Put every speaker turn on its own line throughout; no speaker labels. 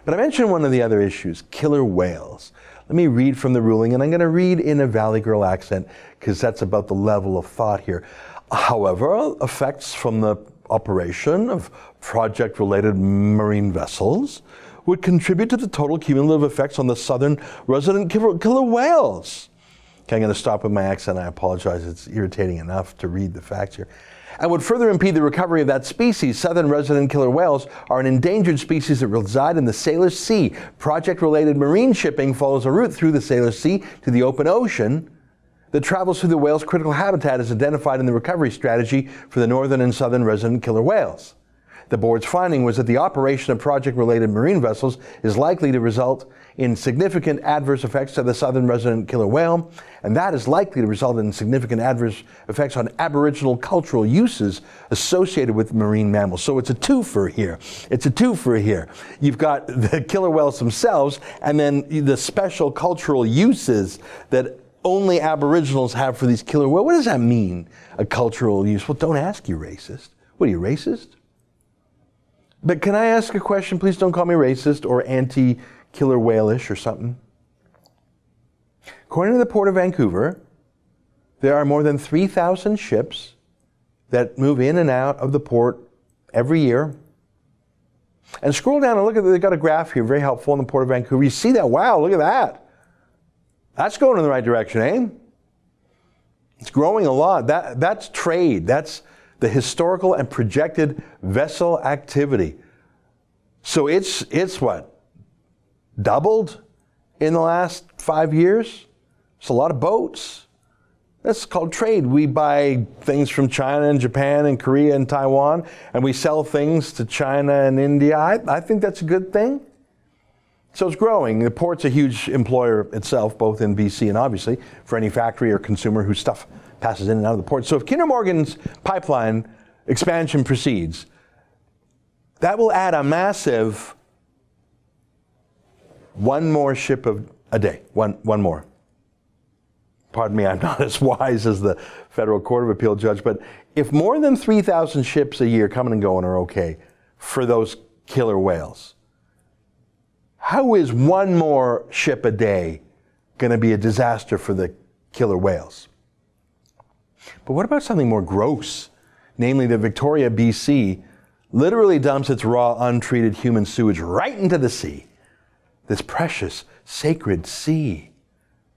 But I mentioned one of the other issues, killer whales. Let me read from the ruling, and I'm going to read in a Valley Girl accent because that's about the level of thought here. However, effects from the operation of project-related marine vessels would contribute to the total cumulative effects on the southern resident killer whales. Okay, I'm going to stop with my accent. I apologize. It's irritating enough to read the facts here. And would further impede the recovery of that species. Southern resident killer whales are an endangered species that reside in the Salish Sea. Project-related marine shipping follows a route through the Salish Sea to the open ocean that travels through the whale's critical habitat as identified in the recovery strategy for the northern and southern resident killer whales. The board's finding was that the operation of project-related marine vessels is likely to result in significant adverse effects to the southern resident killer whale, and that is likely to result in significant adverse effects on Aboriginal cultural uses associated with marine mammals. So it's a twofer here. It's a twofer here. You've got the killer whales themselves, and then the special cultural uses that only Aboriginals have for these killer whales. What does that mean, a cultural use? Well, don't ask, you racist. What are you, racist? But can I ask a question? Please don't call me racist or anti-killer whale-ish or something. According to the Port of Vancouver, there are more than 3,000 ships that move in and out of the port every year. And scroll down and look at, they've got a graph here, very helpful in the Port of Vancouver. You see that? Wow, look at that. That's going in the right direction, eh? It's growing a lot. That's trade. That's the historical and projected vessel activity. So it's what? Doubled in the last 5 years? It's a lot of boats. That's called trade. We buy things from China and Japan and Korea and Taiwan, and we sell things to China and India. I think that's a good thing. So it's growing. The port's a huge employer itself, both in BC and obviously for any factory or consumer whose stuff passes in and out of the port. So if Kinder Morgan's pipeline expansion proceeds, that will add a massive one more ship a day, one more. Pardon me, I'm not as wise as the Federal Court of Appeal judge, but if more than 3,000 ships a year coming and going are okay for those killer whales, how is one more ship a day going to be a disaster for the killer whales? But what about something more gross? Namely that Victoria, BC, literally dumps its raw, untreated human sewage right into the sea. This precious, sacred sea.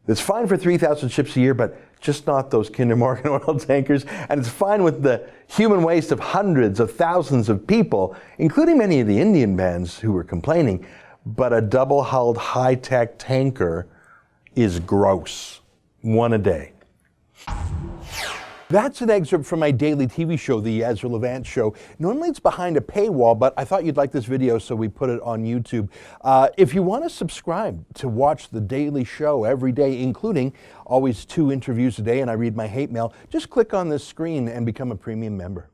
It's fine for 3,000 ships a year, but just not those Kinder Morgan oil tankers. And it's fine with the human waste of hundreds of thousands of people, including many of the Indian bands who were complaining. But a double-hulled high-tech tanker is gross. One a day. That's an excerpt from my daily TV show, The Ezra Levant Show. Normally it's behind a paywall, but I thought you'd like this video, so we put it on YouTube. If you want to subscribe to watch the daily show every day, including always 2 interviews a day, and I read my hate mail, just click on this screen and become a premium member.